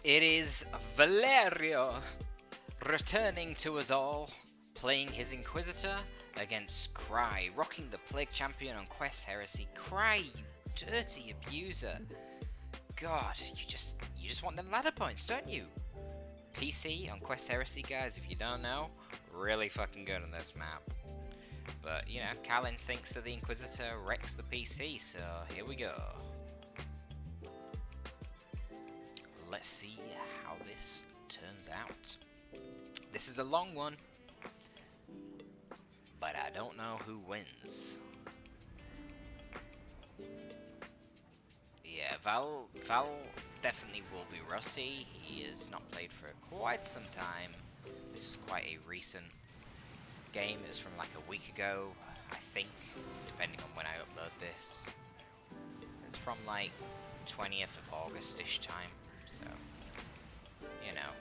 It is Valerio returning to us all, playing his Inquisitor against Cry, rocking the Plague Champion on Quest Heresy. Cry, you dirty abuser! God, you just want them ladder points, don't you? PC on Quest Heresy, guys, if you don't know, really fucking good on this map. But, you know, Callan thinks that the Inquisitor wrecks the PC, so here we go. Let's see how this turns out. This is a long one, but I don't know who wins. Yeah, Val definitely will be rusty. He has not played for quite some time. This is quite a recent game. It's from like a week ago, I think, depending on when I upload this. It's from like 20th of August-ish time, so, you know.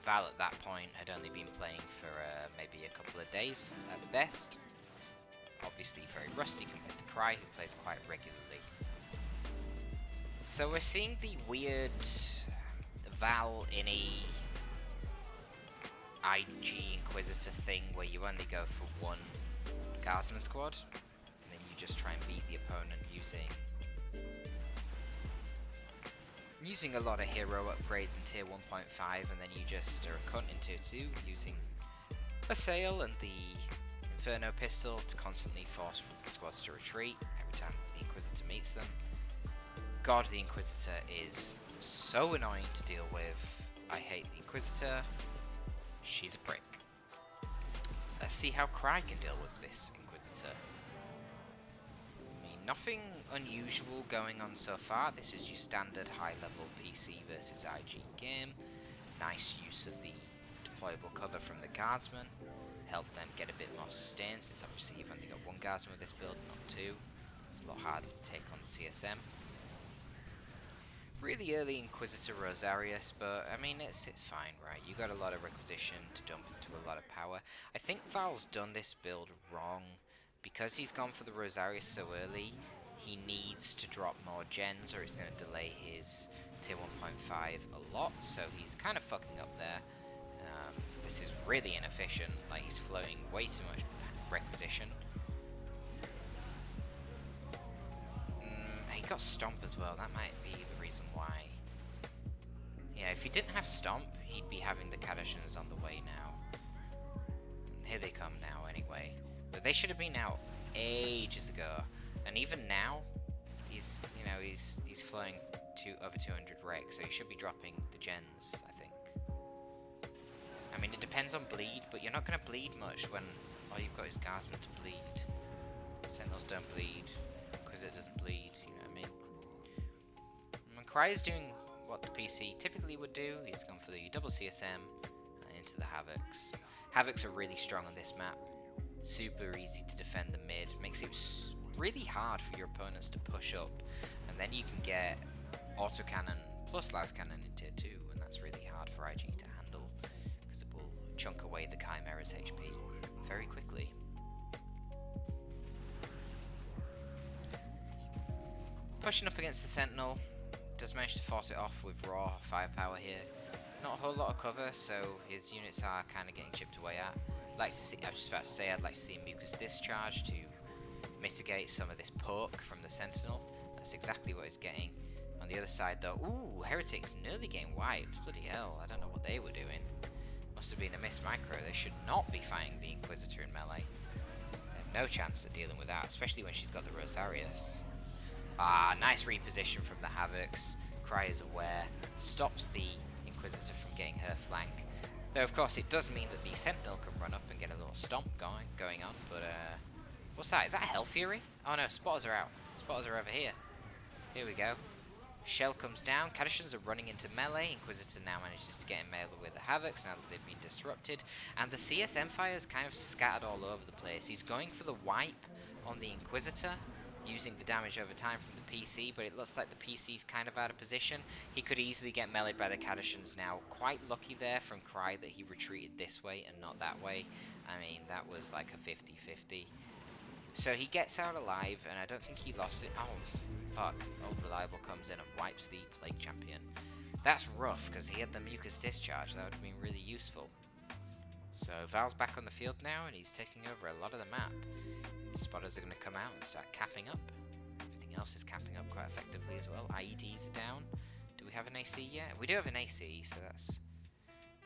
Val at that point had only been playing for maybe a couple of days at best. Obviously very rusty compared to Cry, who plays quite regularly. So we're seeing the weird Val in a IG Inquisitor thing where you only go for one Guardsman squad, and then you just try and beat the opponent using a lot of hero upgrades in tier 1.5, and then you just are a cunt in tier 2 using Assail and the Inferno pistol to constantly force squads to retreat every time the Inquisitor meets them. God, the Inquisitor is so annoying to deal with. I hate the Inquisitor. She's a prick. Let's see how Cry can deal with this Inquisitor. Nothing unusual going on so far. This is your standard high-level PC versus IG game. Nice use of the deployable cover from the Guardsman. Help them get a bit more sustain, since obviously you've only got one Guardsman with this build, not two. It's a lot harder to take on the CSM. Really early Inquisitor Rosarius, but I mean it's fine, right? You got a lot of requisition to dump into a lot of power. I think Val's done this build wrong. Because he's gone for the Rosarius so early, he needs to drop more gens or it's going to delay his tier 1.5 a lot, so he's kind of fucking up there. This is really inefficient, like he's floating way too much requisition. He got Stomp as well, that might be the reason why. Yeah, if he didn't have Stomp, he'd be having the Kadashans on the way now. Here they come now anyway. But they should have been out ages ago, and even now, he's flowing to over 200 rec, so he should be dropping the gens, I think. I mean, it depends on bleed, but you're not going to bleed much when all you've got is Guardsman to bleed. Sentinels don't bleed, Inquisitor doesn't bleed, you know what I mean? And Cry is doing what the PC typically would do. He's gone for the double CSM and into the Havocs. Havocs are really strong on this map. Super easy to defend the mid, makes it really hard for your opponents to push up, and then you can get autocannon plus las cannon in tier 2, and that's really hard for IG to handle because it will chunk away the Chimera's HP very quickly. Pushing up against the Sentinel, does manage to force it off with raw firepower here. Not a whole lot of cover, so his units are kind of getting chipped away at. I was just about to say I'd like to see a Mucus Discharge to mitigate some of this poke from the Sentinel. That's exactly what he's getting. On the other side though, ooh, Heretics nearly getting wiped. Bloody hell, I don't know what they were doing. Must have been a missed micro. They should not be fighting the Inquisitor in melee. They have no chance of dealing with that, especially when she's got the Rosarius. Ah, nice reposition from the Havocs. Cry is aware, stops the Inquisitor from getting her flank. Though of course it does mean that the Sentinel can run up and get a little stomp going on, but what's that? Is that a Hell Fury? Oh no, Spotters are out. Spotters are over here. Here we go. Shell comes down, Kadashans are running into melee, Inquisitor now manages to get in melee with the Havocs now that they've been disrupted, and the CSM fire is kind of scattered all over the place. He's going for the wipe on the Inquisitor, using the damage over time from the PC, but it looks like the PC's kind of out of position. He could easily get meleeed by the Kadashans now. Quite lucky there from Cry that he retreated this way and not that way. I mean, that was like a 50-50. So he gets out alive, and I don't think he lost it. Oh, fuck. Old Reliable comes in and wipes the Plague Champion. That's rough, because he had the mucus discharge. That would have been really useful. So Val's back on the field now, and he's taking over a lot of the map. Spotters are going to come out and start capping up. Everything else is capping up quite effectively as well. IEDs are down. Do we have an AC yet? We do have an AC, so that's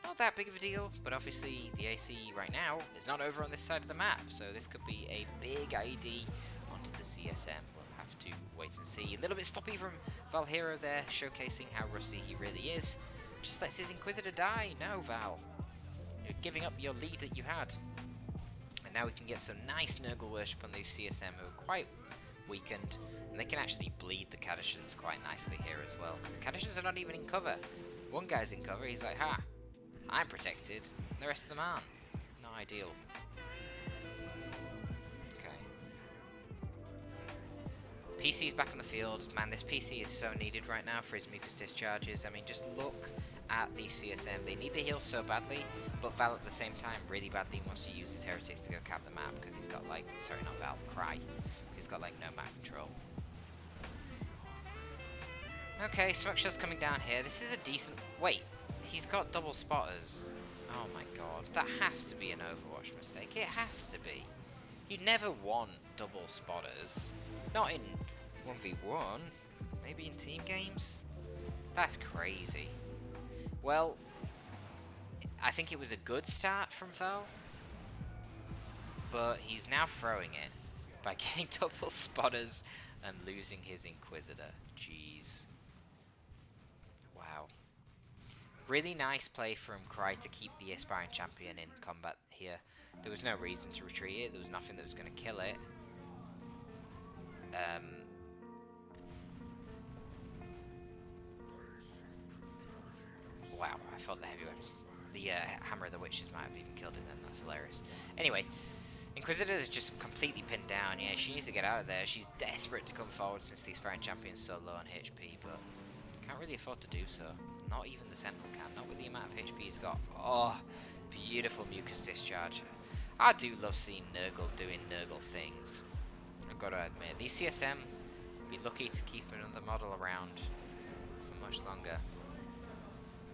not that big of a deal. But obviously, the AC right now is not over on this side of the map, so this could be a big IED onto the CSM. We'll have to wait and see. A little bit sloppy from Valhero there, showcasing how rusty he really is. Just lets his Inquisitor die. No, Val. You're giving up your lead that you had. And now we can get some nice Nurgle worship on these CSM who are quite weakened. And they can actually bleed the Cadishans quite nicely here as well. Because the Cadishans are not even in cover. One guy's in cover, he's like, ha, I'm protected. And the rest of them aren't. Not ideal. PC's back on the field. Man, this PC is so needed right now for his mucus discharges. I mean, just look at the CSM. They need the heals so badly, but Val at the same time really badly wants to use his heretics to go cap the map because he's got, like, sorry, not Val, Cry. He's got, like, no map control. Okay, smoke shot's coming down here. This is a decent... Wait, he's got double spotters. Oh my god, that has to be an Overwatch mistake. It has to be. You never want double spotters. Not in 1v1, maybe in team games? That's crazy. Well, I think it was a good start from Val, but he's now throwing it by getting double spotters and losing his Inquisitor. Jeez. Wow. Really nice play from Cry to keep the aspiring champion in combat here. There was no reason to retreat it, there was nothing that was going to kill it. Wow, I thought the heavy weapons, the Hammer of the Witches might have even killed it then, that's hilarious. Anyway, Inquisitor is just completely pinned down, yeah, she needs to get out of there, she's desperate to come forward since the aspiring champion's so low on HP, but can't really afford to do so. Not even the Sentinel can, not with the amount of HP he's got. Oh, beautiful mucus discharge. I do love seeing Nurgle doing Nurgle things. I've got to admit, these CSM be lucky to keep another model around for much longer.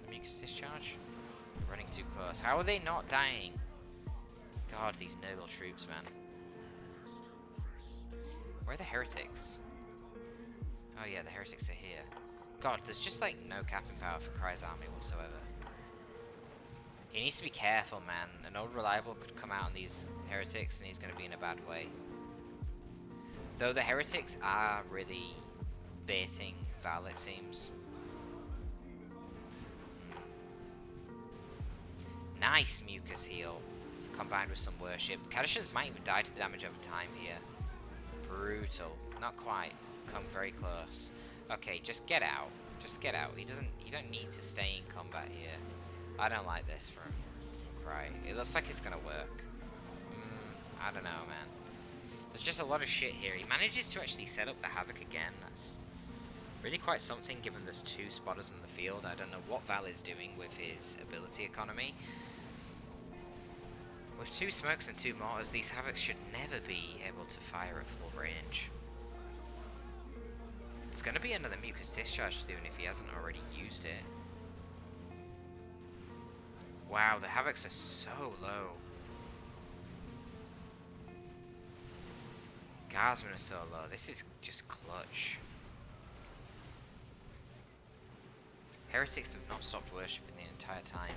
Mucus discharge? Running too close. How are they not dying? God, these Nurgle troops, man. Where are the heretics? Oh yeah, the heretics are here. God, there's just like no capping power for Cry's army whatsoever. He needs to be careful, man. An old reliable could come out on these heretics and he's going to be in a bad way. Though the heretics are really baiting Val, it seems. Nice mucus heal, combined with some worship. Cadishans might even die to the damage over time here. Brutal. Not quite. Come very close. Okay, just get out. Just get out. You don't need to stay in combat here. I don't like this from Cry. It looks like it's gonna work. I don't know, man. There's just a lot of shit here. He manages to actually set up the Havoc again. That's really quite something given there's two spotters in the field. I don't know what Val is doing with his ability economy. With two smokes and two mortars, these Havocs should never be able to fire at full range. It's going to be another mucus discharge soon if he hasn't already used it. Wow, the Havocs are so low. Guardsmen are so low. This is just clutch. Heretics have not stopped worshipping the entire time.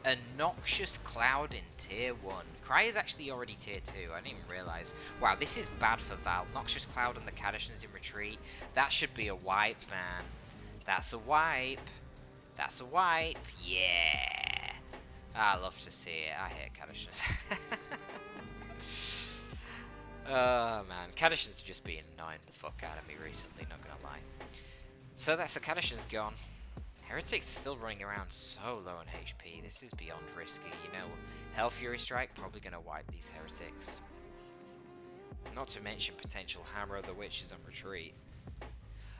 A Noxious Cloud in Tier 1. Cry is actually already Tier 2. I didn't even realise. Wow, this is bad for Val. Noxious Cloud and the Cadishans in retreat. That should be a wipe, man. That's a wipe. That's a wipe. Yeah. I love to see it. I hate Cadishans. Oh, man. Cadishans have just been annoying the fuck out of me recently, not gonna lie. So that's the Cadishans gone. Heretics are still running around so low on HP. This is beyond risky. You know, Hell Fury Strike probably going to wipe these heretics. Not to mention potential Hammer of the Witches on retreat.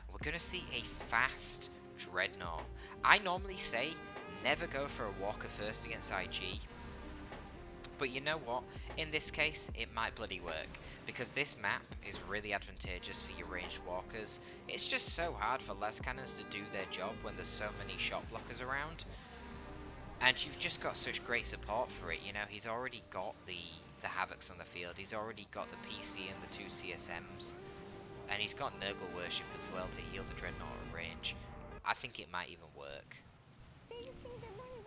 We're going to see a fast Dreadnought. I normally say never go for a Walker first against IG. But you know what? In this case, it might bloody work, because this map is really advantageous for your ranged walkers. It's just so hard for las cannons to do their job when there's so many shot blockers around. And you've just got such great support for it, you know, he's already got the Havocs on the field, he's already got the PC and the 2 CSMs, and he's got Nurgle Worship as well to heal the Dreadnought at range. I think it might even work.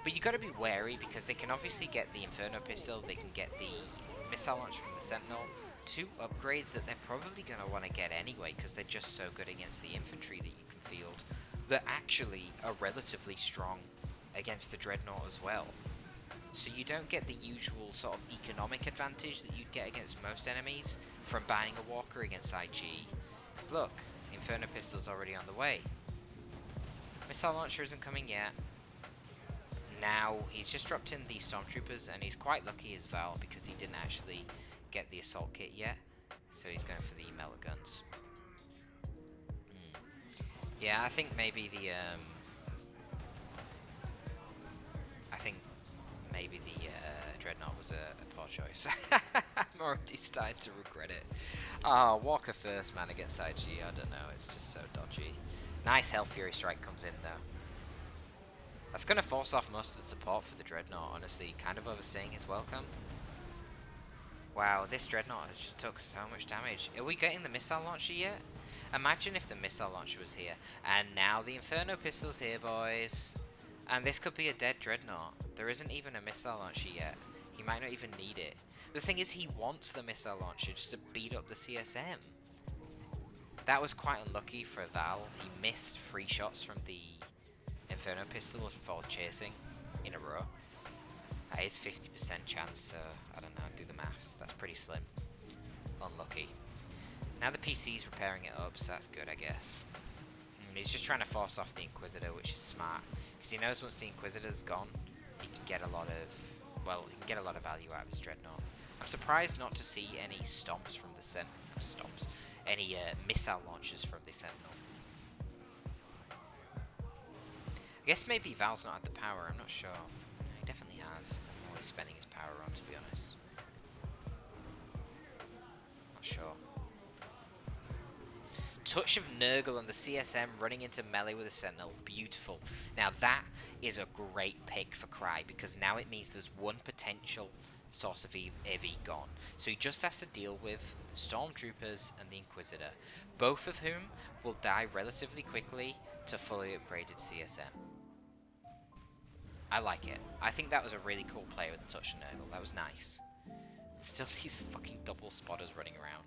But you got to be wary, because they can obviously get the Inferno Pistol, they can get the Missile Launch from the Sentinel, 2 upgrades that they're probably going to want to get anyway, because they're just so good against the infantry that you can field, that actually are relatively strong against the Dreadnought as well. So you don't get the usual sort of economic advantage that you'd get against most enemies from buying a walker against IG. Because look, Inferno Pistol's already on the way. Missile Launcher isn't coming yet. Now, he's just dropped in the Stormtroopers, and he's quite lucky as well, because he didn't actually get the Assault Kit yet. So he's going for the Melta Guns. Yeah, I think maybe the, Dreadnought was a poor choice. I'm already starting to regret it. Oh, Walker first, man, against IG. I don't know, it's just so dodgy. Nice Hell Fury Strike comes in, though. That's going to force off most of the support for the Dreadnought, honestly. Kind of overstaying his welcome. Wow, this Dreadnought has just took so much damage. Are we getting the Missile Launcher yet? Imagine if the Missile Launcher was here. And now the Inferno Pistol's here, boys. And this could be a dead Dreadnought. There isn't even a Missile Launcher yet. He might not even need it. The thing is, he wants the Missile Launcher just to beat up the CSM. That was quite unlucky for Val. He missed 3 shots from the Inferno Pistol for chasing in a row. That is 50% chance, so I don't know, do the maths. That's pretty slim. Unlucky. Now the PC's repairing it up, so that's good, I guess. He's just trying to force off the Inquisitor, which is smart, because he knows once the Inquisitor's gone, he can get a lot of, well, he can get a lot of value out of his Dreadnought. I'm surprised not to see any stomps from the any missile launchers from the Sentinel. I guess maybe Val's not had the power, I'm not sure. No, he definitely has. I don't know what he's spending his power on, to be honest. Not sure. Touch of Nurgle on the CSM running into melee with a Sentinel. Beautiful. Now that is a great pick for Cry, because now it means there's one potential source of AV gone. So he just has to deal with the Stormtroopers and the Inquisitor, both of whom will die relatively quickly to fully upgraded CSM. I like it. I think that was a really cool play with the Touch of Nurgle. That was nice. Still these fucking double spotters running around.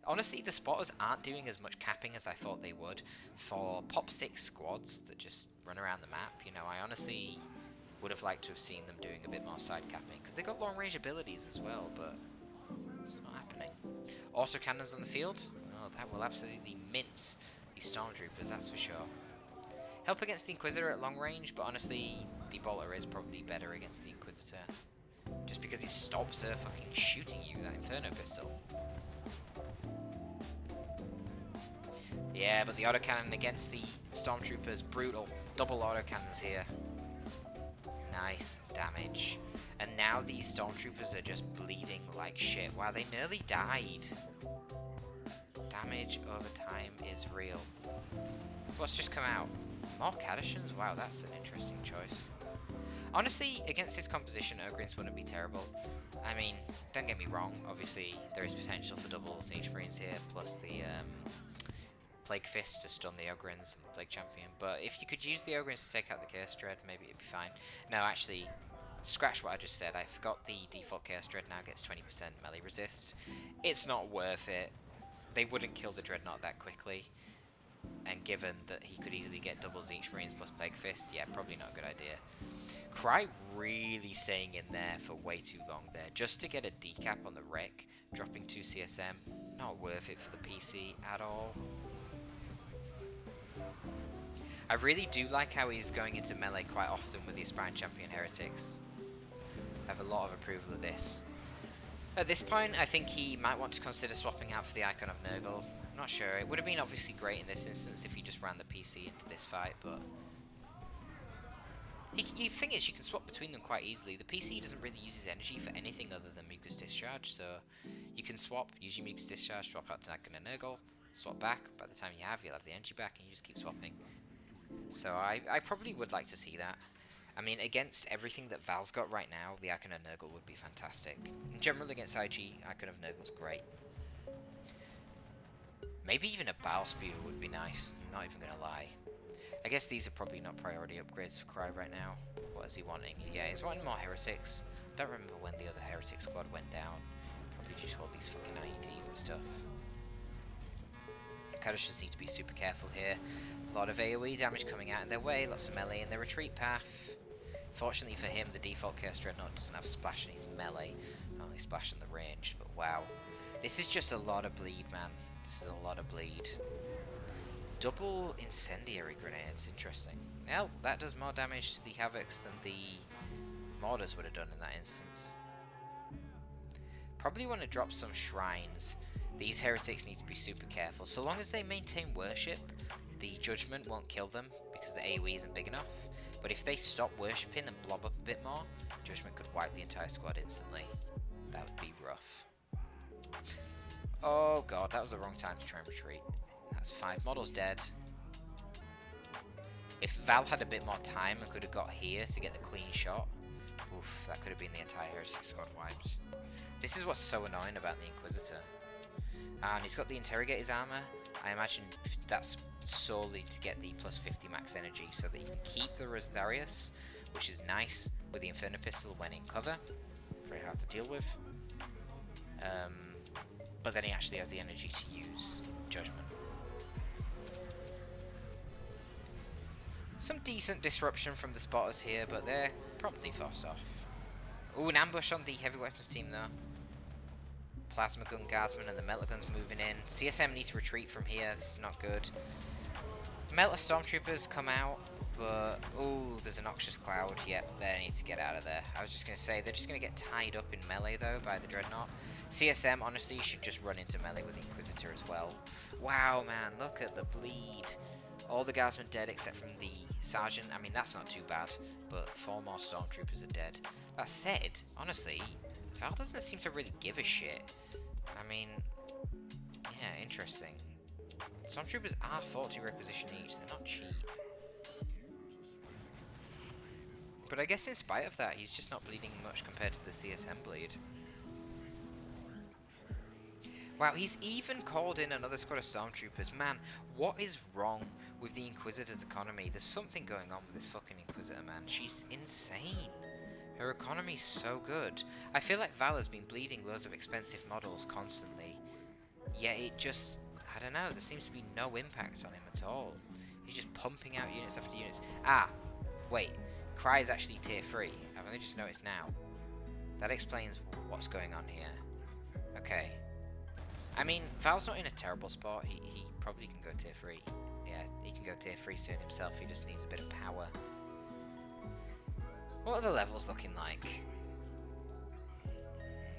Honestly, the spotters aren't doing as much capping as I thought they would. For Pop 6 squads that just run around the map, you know, I honestly would have liked to have seen them doing a bit more side capping, because they got long range abilities as well, but it's not happening. Autocannons on the field? Oh, that will absolutely mince these Stormtroopers, that's for sure. Help against the Inquisitor at long range, but honestly, the Bolter is probably better against the Inquisitor. Just because he stops her fucking shooting you with that Inferno Pistol. Yeah, but the autocannon against the Stormtroopers, brutal. Double autocannons here. Nice damage. And now these Stormtroopers are just bleeding like shit. Wow, they nearly died. Damage over time is real. What's just come out? More Cadishans? Wow, that's an interesting choice. Honestly, against this composition, Ogryns wouldn't be terrible. I mean, don't get me wrong, obviously there is potential for doubles Niche Marines here, plus the Plague Fist to stun the Ogryns and the Plague Champion. But if you could use the Ogryns to take out the Chaos Dread, maybe it'd be fine. No, actually, scratch what I just said. I forgot the default Chaos Dread now gets 20% melee resist. It's not worth it. They wouldn't kill the Dreadnought that quickly. And given that he could easily get double Niche Marines plus Plague Fist, yeah, probably not a good idea. Cry really staying in there for way too long there, just to get a decap on the wreck, dropping 2 CSM. Not worth it for the PC at all. I really do like how he's going into melee quite often with the Aspiring Champion Heretics. I have a lot of approval of this. At this point, I think he might want to consider swapping out for the Icon of Nurgle. I'm not sure. It would have been obviously great in this instance if he just ran the PC into this fight, but The thing is, you can swap between them quite easily. The PC doesn't really use his energy for anything other than Mucus Discharge, so you can swap, use your Mucus Discharge, swap out to Nurgle and Nurgle, swap back. By the time you'll have the energy back, and you just keep swapping. So I probably would like to see that. I mean, against everything that Val's got right now, the Icon of Nurgle would be fantastic. In general, against IG, Icon of Nurgle's great. Maybe even a Bile Spew would be nice, not even gonna lie. I guess these are probably not priority upgrades for Cry right now. What is he wanting? Yeah, he's wanting more Heretics. Don't remember when the other Heretic squad went down. Probably due to all these fucking IEDs and stuff. Kadishans need to be super careful here. A lot of AoE damage coming out in their way, lots of melee in their retreat path. Fortunately for him, the default Chaos Dreadnought doesn't have splash in his melee. Only splash in the range, but wow. This is just a lot of bleed, man. This is a lot of bleed. Double incendiary grenades, interesting. Well, that does more damage to the Havocs than the Mordors would have done in that instance. Probably want to drop some shrines. These heretics need to be super careful. So long as they maintain worship, the judgment won't kill them because the AoE isn't big enough. But if they stop worshipping and blob up a bit more, judgment could wipe the entire squad instantly. That would be rough. Oh god, that was the wrong time to try and retreat. That's 5 models dead. If Val had a bit more time and could have got here to get the clean shot, oof, that could have been the entire Heretic squad wiped. This is what's so annoying about the Inquisitor. And he's got the Interrogator's armor. I imagine that's solely to get the plus 50 max energy so that he can keep the Rosarius, which is nice with the Inferno Pistol when in cover. Very hard to deal with. But then he actually has the energy to use Judgment. Some decent disruption from the spotters here, but they're promptly forced off. Ooh, an ambush on the heavy weapons team though. Plasma Gun Guardsman and the Melter Guns moving in. CSM need to retreat from here, this is not good. Melter Stormtroopers come out, but ooh, there's a Noxious Cloud. Yep, they need to get out of there. I was just going to say, they're just going to get tied up in melee though by the Dreadnought. CSM honestly should just run into melee with the Inquisitor as well. Wow man, look at the bleed. All the Guardsmen dead except from the Sergeant. I mean, that's not too bad, but 4 more Stormtroopers are dead. That said, honestly, Val doesn't seem to really give a shit. I mean, yeah, interesting. Stormtroopers are 40 requisition each, they're not cheap. But I guess in spite of that, he's just not bleeding much compared to the CSM bleed. Wow, he's even called in another squad of Stormtroopers. Man, what is wrong with the Inquisitor's economy? There's something going on with this fucking Inquisitor, man. She's insane. Her economy's so good. I feel like Val has been bleeding loads of expensive models constantly. Yet it just, I don't know, there seems to be no impact on him at all. He's just pumping out units after units. Ah, wait. Cry is actually tier 3. I've only just noticed now. That explains what's going on here. Okay. I mean, Val's not in a terrible spot. He probably can go tier 3. Yeah, he can go tier 3 soon himself. He just needs a bit of power. What are the levels looking like?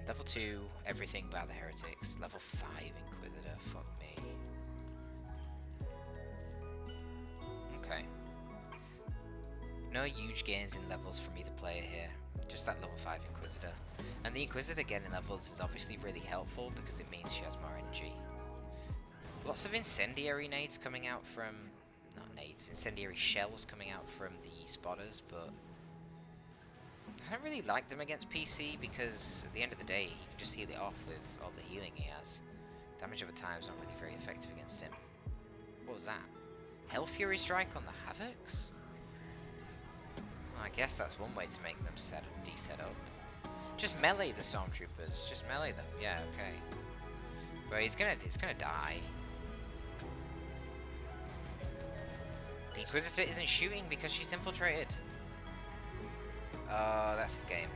Level 2, everything by the Heretics. Level 5, Inquisitor. Fuck me. Okay. No huge gains in levels from either player here. Just that level 5 Inquisitor. And the Inquisitor getting levels is obviously really helpful because it means she has more energy. Lots of incendiary nades coming out from... Not nades, incendiary shells coming out from the spotters, but... I don't really like them against PC because at the end of the day, you can just heal it off with all the healing he has. Damage over time is not really very effective against him. What was that? Hell Fury Strike on the Havocs? Well, I guess that's one way to make them de-set up. Just melee the Stormtroopers. Just melee them. Yeah, okay. But it's gonna die. The Inquisitor isn't shooting because she's infiltrated. Oh, that's the game.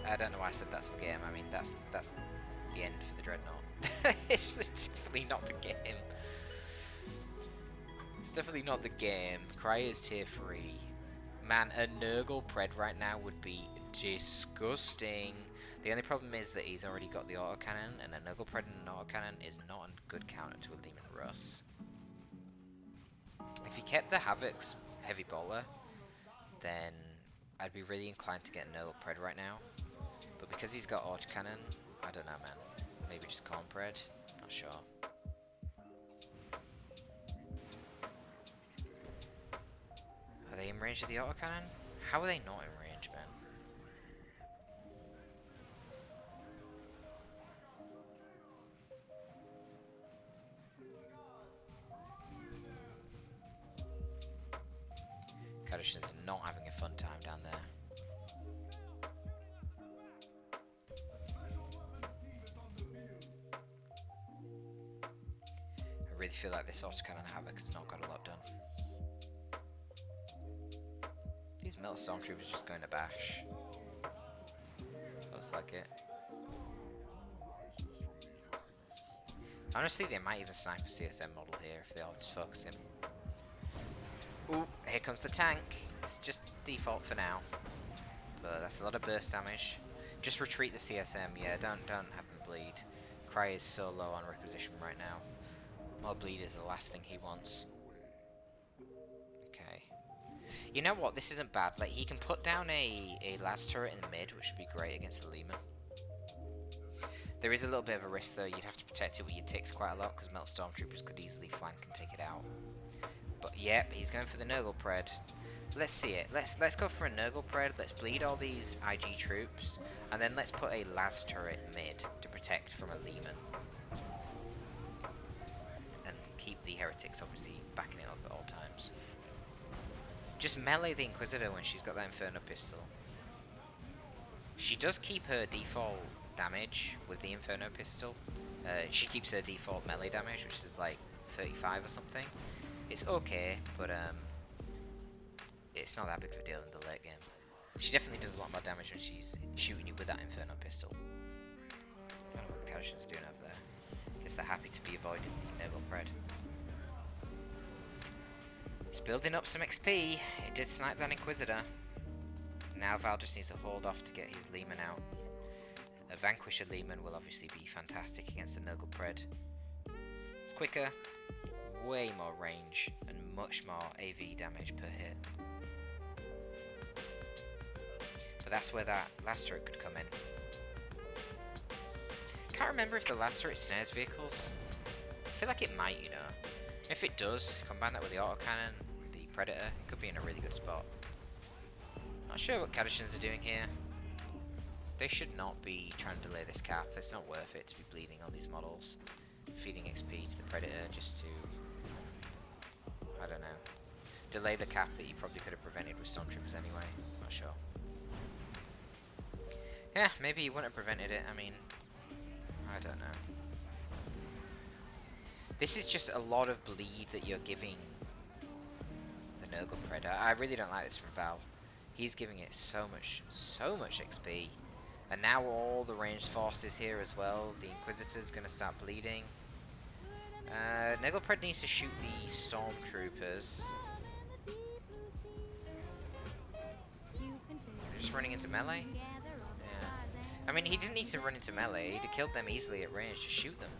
I don't know why I said that's the game. I mean, that's the end for the Dreadnought. It's definitely not the game. It's definitely not the game. Cry is tier 3. Man, a Nurgle Pred right now would be disgusting. The only problem is that he's already got the autocannon, and a Nurgle Pred and an autocannon is not a good counter to a Demon Russ. If he kept the Havoc's heavy bolter, then I'd be really inclined to get a Nurgle Pred right now. But because he's got autocannon, I don't know, man. Maybe just Corn Pred? Not sure. Are they in range of the autocannon? How are they not in range, man? Cadishans are not having a fun time down there. I really feel like this autocannon Havoc has not got a lot done. These metal stormtroopers just going to bash. Looks like it. Honestly, they might even snipe a CSM model here if they all just focus him. Ooh, here comes the tank. It's just default for now. But that's a lot of burst damage. Just retreat the CSM, yeah, don't have him bleed. Cry is so low on requisition right now. More bleed is the last thing he wants. Okay. You know what, this isn't bad. Like, he can put down a las turret in the mid, which would be great against the Lehman. There is a little bit of a risk though, you'd have to protect it with your ticks quite a lot, because metal stormtroopers could easily flank and take it out. But yep, he's going for the Nurgle Pred. Let's see it. Let's go for a Nurgle Pred. Let's bleed all these IG troops, and then let's put a las turret mid to protect from a Lehman, and keep the heretics obviously backing it up at all times. Just melee the Inquisitor when she's got that Inferno pistol. She does keep her default damage with the Inferno pistol. She keeps her default melee damage, which is like 35 or something. It's okay, but it's not that big of a deal in the late game. She definitely does a lot more damage when she's shooting you with that Inferno pistol. I don't know what the Cadishans are doing over there. Guess they're happy to be avoiding the Nurgle Pred. It's building up some XP. It did snipe that Inquisitor. Now Val just needs to hold off to get his Lehman out. A Vanquisher Lehman will obviously be fantastic against the Nurgle Pred. It's quicker, way more range, and much more AV damage per hit. But that's where that las turret could come in. Can't remember if the las turret snares vehicles. I feel like it might, you know. If it does, combine that with the autocannon, the Predator, it could be in a really good spot. Not sure what Cadishans are doing here. They should not be trying to delay this cap. It's not worth it to be bleeding on these models. Feeding XP to the Predator just to, I don't know, delay the cap that you probably could have prevented with Stormtroopers anyway. Not sure. Yeah, maybe you wouldn't have prevented it. I mean, I don't know. This is just a lot of bleed that you're giving the Nurgle Predator. I really don't like this from Val. He's giving it so much XP. And now all the ranged forces here as well. The Inquisitor's going to start bleeding. Nurgle Pred needs to shoot the Stormtroopers. They're just running into melee? Yeah. I mean, he didn't need to run into melee. He'd have killed them easily at range. Just shoot them.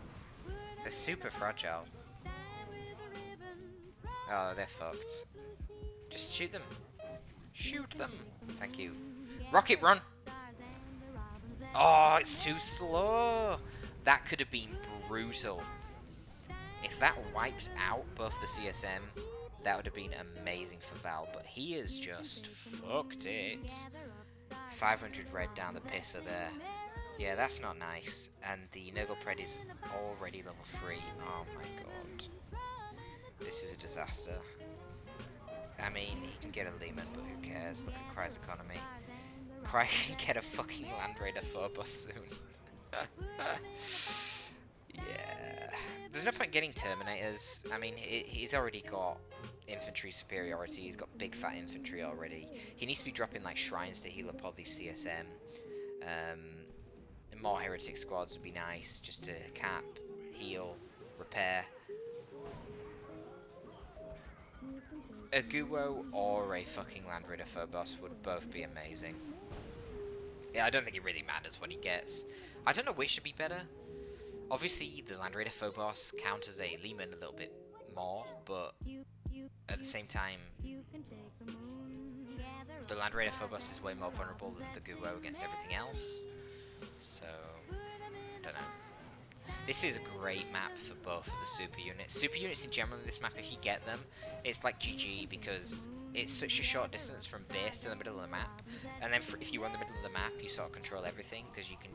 They're super fragile. Oh, they're fucked. Just shoot them. Shoot them. Thank you. Rocket, run! Oh, it's too slow. That could have been brutal. If that wiped out both the CSM, that would have been amazing for Val. But he has just fucked it. 500 red down the pisser there. Yeah, that's not nice. And the Nurgle Pred is already level 3. Oh my god. This is a disaster. I mean, he can get a Lehman, but who cares? Look at Cry's economy. Cry can get a fucking Land Raider Phobos soon. Yeah. There's no point getting Terminators. I mean, he's already got infantry superiority. He's got big fat infantry already. He needs to be dropping like shrines to heal up all these CSM. More heretic squads would be nice, just to cap, heal, repair. A Guo or a fucking Land Raider Phobos would both be amazing. Yeah, I don't think it really matters what he gets. I don't know which should be better. Obviously, the Land Raider Phobos counters a Lehman a little bit more, but at the same time, The Land Raider Phobos is way more vulnerable than the Guo against everything else. So, don't know. This is a great map for both of the super units. Super units in general in this map, if you get them, it's like GG because it's such a short distance from base to the middle of the map. And then if you're in the middle of the map, you sort of control everything because you can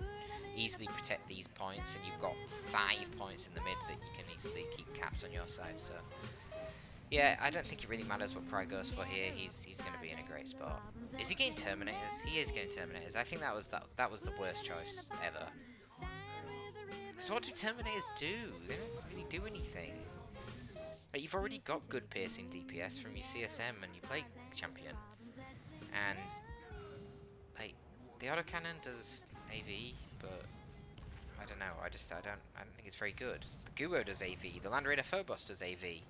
easily protect these points, and you've got 5 points in the mid that you can easily keep capped on your side. So, yeah, I don't think it really matters what Cry goes for here. He's going to be in a great spot. Is he getting Terminators? He is getting Terminators. I think that was the worst choice ever. So what do Terminators do? They don't really do anything. Like, you've already got good piercing DPS from your CSM and you play champion. And like the autocannon does AV, but I don't know. I don't think it's very good. The Guo does AV. The Land Raider Phobos does AV.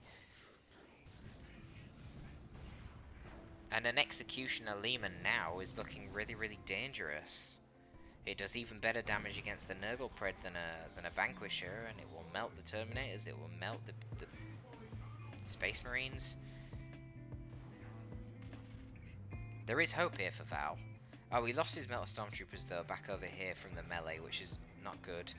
And an Executioner Lehman now is looking really, really dangerous. It does even better damage against the Nurgle Pred than a Vanquisher, and it will melt the Terminators, it will melt the Space Marines. There is hope here for Val. Oh, he lost his Metal Stormtroopers though back over here from the melee, which is not good.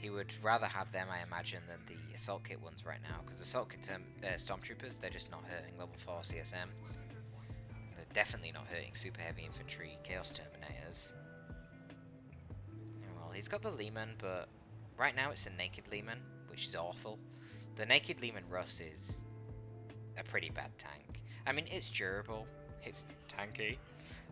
He would rather have them, I imagine, than the Assault Kit ones right now, because Assault Kit Stormtroopers, they're just not hurting level 4 CSM. They're definitely not hurting Super Heavy Infantry Chaos Terminators. He's got the Lehman, but right now it's a naked Lehman, which is awful. The naked Lehman Russ is a pretty bad tank. I mean, it's durable, it's tanky,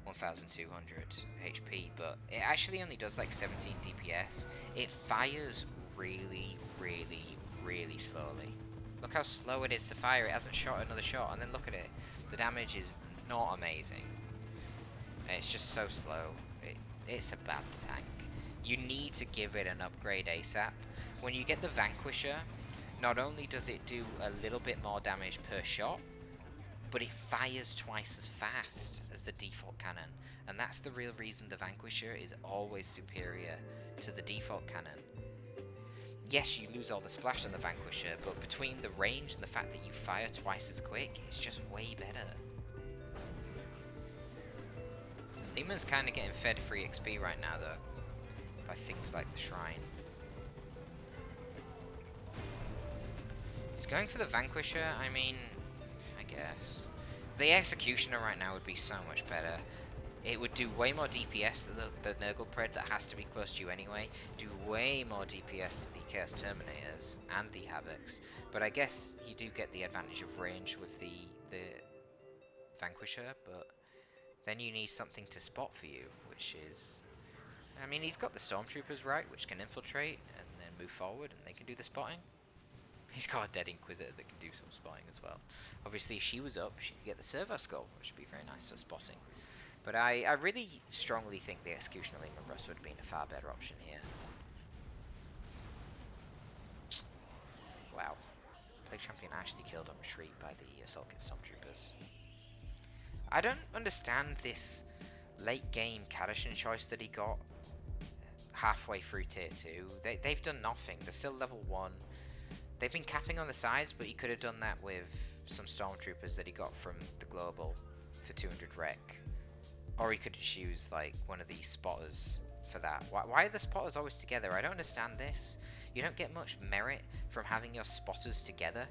1200 HP, but it actually only does like 17 DPS. It fires really, really, really slowly. Look how slow it is to fire. It hasn't shot another shot, and then look at it. The damage is not amazing. It's just so slow. It's a bad tank. You need to give it an upgrade ASAP. When you get the Vanquisher, not only does it do a little bit more damage per shot, but it fires twice as fast as the default cannon. And that's the real reason the Vanquisher is always superior to the default cannon. Yes, you lose all the splash on the Vanquisher, but between the range and the fact that you fire twice as quick, it's just way better. Lehman's kind of getting fed free XP right now though, by things like the Shrine. He's going for the Vanquisher, I mean, I guess. The Executioner right now would be so much better. It would do way more DPS to the Nurgle Pred that has to be close to you anyway. Do way more DPS to the Chaos Terminators and the Havocs. But I guess you do get the advantage of range with the Vanquisher, but then you need something to spot for you, which is... I mean, he's got the Stormtroopers, right, which can infiltrate and then move forward, and they can do the spotting. He's got a dead Inquisitor that can do some spotting as well. Obviously, if she was up, she could get the Servo Skull, which would be very nice for spotting. But I really strongly think the Executioner Lehman Russ would have been a far better option here. Wow. Plague Champion actually killed on retreat by the Assault Kit Stormtroopers. I don't understand this late game Kadashin choice that he got halfway through tier 2. They've done nothing. They're still level 1. They've been capping on the sides, but he could have done that with some Stormtroopers that he got from the Global for 200 rec. Or he could just use like one of these spotters for that. Why are the spotters always together? I don't understand this. You don't get much merit from having your spotters together.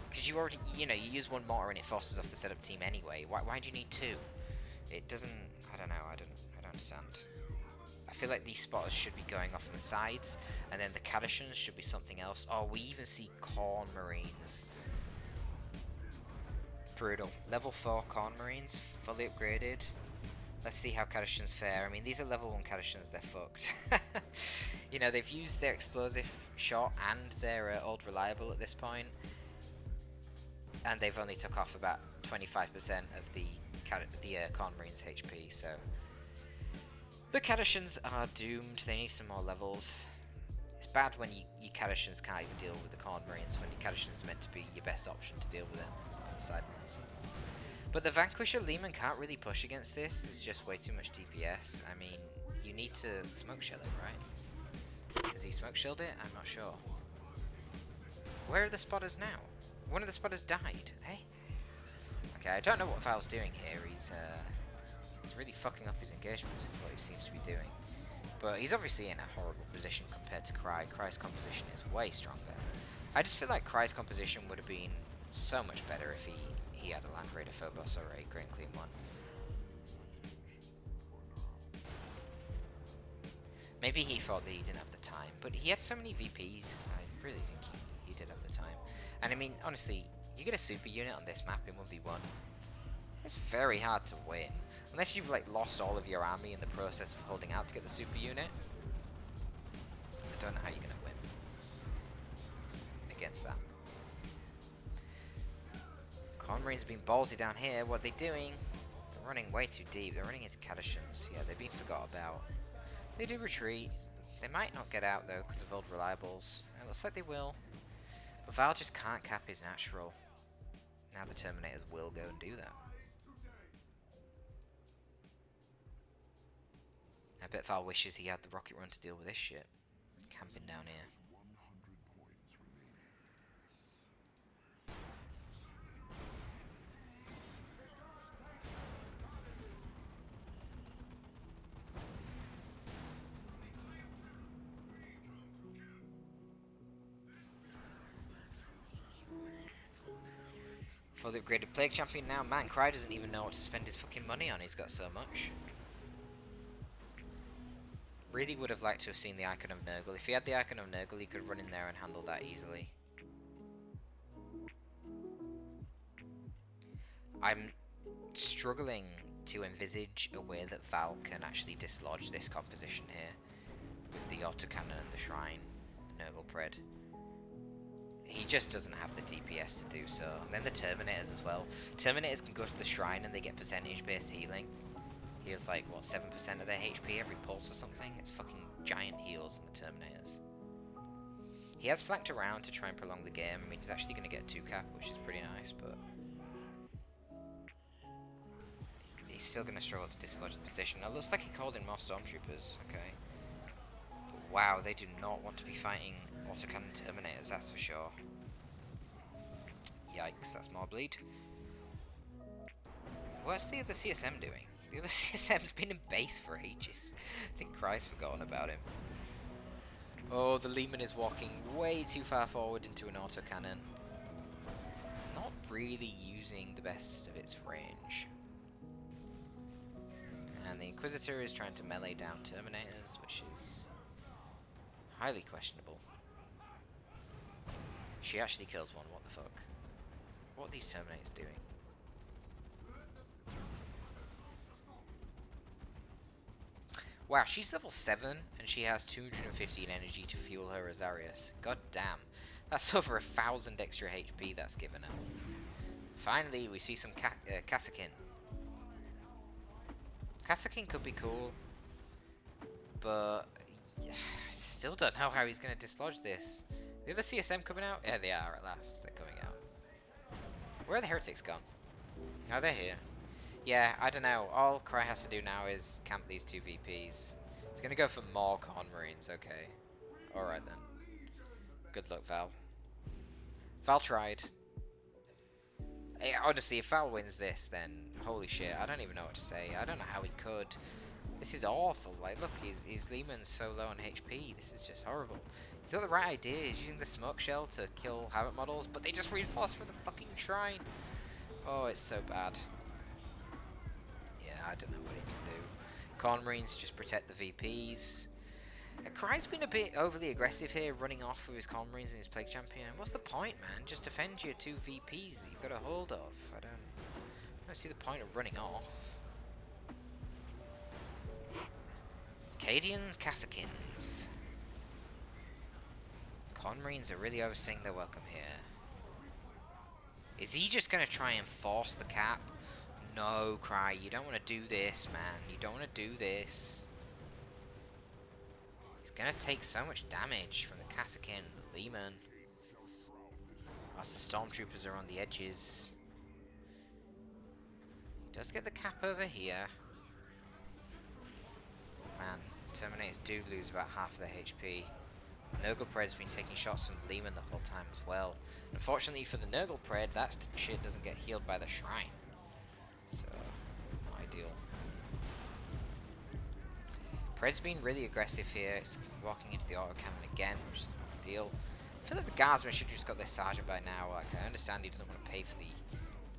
Because you already, you know, you use one mortar and it forces off the setup team anyway. Why do you need two? It doesn't, I don't know, I don't understand. I feel like these spotters should be going off on the sides, and then the Kadashans should be something else. Oh, we even see Corn Marines. Brutal. Level 4 Corn Marines, fully upgraded. Let's see how Kadashans fare. I mean, these are level 1 Kadashans, they're fucked. You know, they've used their explosive shot and their old reliable at this point, and they've only took off about 25% of the Corn Marines' HP, so... The Kadashans are doomed. They need some more levels. It's bad when your Kadashans can't even deal with the Corn Marines, when your Kadashans are meant to be your best option to deal with them on the sidelines. But the Vanquisher Lehman can't really push against this. It's just way too much DPS. I mean, you need to smoke shield it, right? Does he smoke shield it? I'm not sure. Where are the spotters now? One of the spotters died. Hey? Okay, I don't know what Val's doing here. He's He's really fucking up his engagements is what he seems to be doing. But he's obviously in a horrible position compared to Cry. Cry's composition is way stronger. I just feel like Cry's composition would have been so much better if he had a Land Raider Phobos or a Great Clean one. Maybe he thought that he didn't have the time, but he had so many VPs, I really think he did have the time. And I mean, honestly, you get a super unit on this map in 1v1, it's very hard to win. Unless you've like lost all of your army in the process of holding out to get the super unit. I don't know how you're going to win against that. Conmarines being ballsy down here. What are they doing? They're running way too deep. They're running into Cadishans. Yeah, they've been forgot about. They do retreat. They might not get out though because of old reliables. It looks like they will. But Val just can't cap his natural. Now the Terminators will go and do that. I bet Val wishes he had the rocket run to deal with this shit. Camping down here. For the upgraded Plague Champion now, man, Cry doesn't even know what to spend his fucking money on, he's got so much. Really would have liked to have seen the Icon of Nurgle. If he had the Icon of Nurgle, he could run in there and handle that easily. I'm struggling to envisage a way that Val can actually dislodge this composition here. With the autocannon and the shrine, the Nurgle Pred. He just doesn't have the DPS to do so. And then the Terminators as well. Terminators can go to the shrine and they get percentage-based healing. Heals like, what, 7% of their HP every pulse or something? It's fucking giant heals on the Terminators. He has flanked around to try and prolong the game. I mean, he's actually going to get 2 cap, which is pretty nice, but... he's still going to struggle to dislodge the position. Now, it looks like he called in more Stormtroopers. Okay. But wow, they do not want to be fighting autocannon Terminators, that's for sure. Yikes, that's more bleed. What's the other CSM doing? The other CSM's been in base for ages. I think Cry's forgotten about him. Oh, the Lehman is walking way too far forward into an autocannon. Not really using the best of its range. And the Inquisitor is trying to melee down Terminators, which is highly questionable. She actually kills one, what the fuck? What are these Terminators doing? Wow, she's level 7 and she has 215 energy to fuel her Azarius. God damn. That's over 1,000 extra HP that's given her. Finally, we see some Kassakin. Kassakin could be cool, but I still don't know how he's going to dislodge this. The other CSM coming out? Yeah, they are at last. They're coming out. Where are the heretics gone? Oh, they're here. Yeah, I don't know. All Cry has to do now is camp these 2 VPs. He's going to go for more Conmarines. Okay. Alright then. Good luck, Val. Val tried. Honestly, if Val wins this, then holy shit, I don't even know what to say. I don't know how he could. This is awful. Like, look, his Lehman's so low on HP. This is just horrible. He's got the right idea. He's using the smoke shell to kill Havoc models, but they just reinforce for the fucking shrine. Oh, it's so bad. Yeah, I don't know what he can do. Conmarines just protect the VPs. Cry's been a bit overly aggressive here, running off with his Conmarines and his Plague Champion. What's the point, man? Just defend your 2 VPs that you've got a hold of. I don't see the point of running off. Cadian Kassakins. Conmarines are really overstaying their welcome here. Is he just going to try and force the cap? No, Cry, you don't want to do this, man. You don't want to do this. He's going to take so much damage from the Kassakin, the Lehman. Whilst the Stormtroopers are on the edges. He does get the cap over here. Man, Terminators do lose about half of their HP. Nurgle Pred's been taking shots from the Lehman the whole time as well. Unfortunately for the Nurgle Pred, that shit doesn't get healed by the shrine. So, not ideal. Pred's been really aggressive here. It's walking into the autocannon again, which is a big deal. I feel like the guardsman should have just got their sergeant by now. Like, I understand he doesn't want to pay for the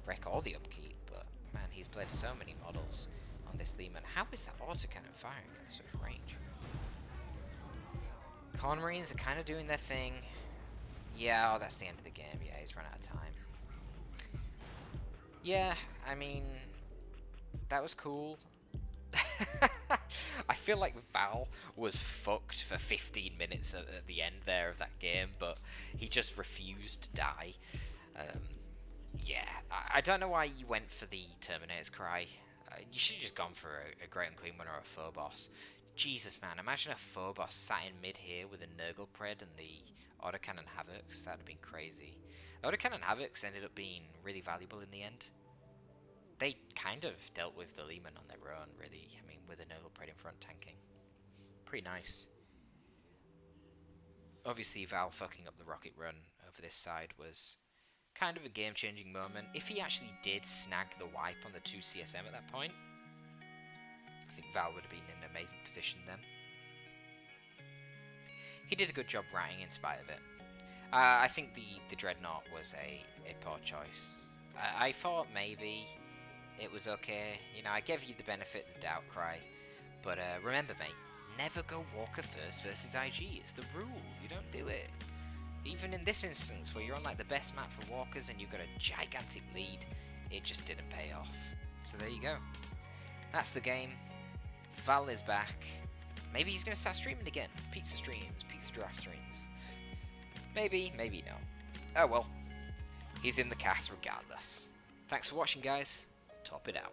wreck or the upkeep, but man, he's played so many models on this Lehman. How is that autocannon firing at such range? Corn Marines are kind of doing their thing. Yeah, oh, that's the end of the game. Yeah, he's run out of time. Yeah, I mean, that was cool. I feel like Val was fucked for 15 minutes at the end there of that game, but he just refused to die. Yeah, I don't know why you went for the Terminator's Cry. You should have just gone for a Great Unclean One or a Phobos. Jesus, man, imagine a Phobos sat in mid here with a Nurgle Pred and the Autocannon Havocs. That would have been crazy. The Autocannon Havocs ended up being really valuable in the end. They kind of dealt with the Lehman on their own, really. I mean, with a Nurgle Pred in front tanking. Pretty nice. Obviously, Val fucking up the rocket run over this side was kind of a game-changing moment. If he actually did snag the wipe on the 2 CSM at that point, I think Val would have been in an amazing position then. He did a good job writing in spite of it. I think the Dreadnought was a poor choice. I thought maybe it was okay. You know, I gave you the benefit of the doubt, Cry. But remember, mate, never go Walker first versus IG. It's the rule. You don't do it. Even in this instance, where you're on like the best map for Walkers and you've got a gigantic lead, it just didn't pay off. So there you go. That's the game. Val is back. Maybe he's going to start streaming again. Pizza streams, pizza draft streams. Maybe, maybe not. Oh well. He's in the cast regardless. Thanks for watching, guys. Torpid out.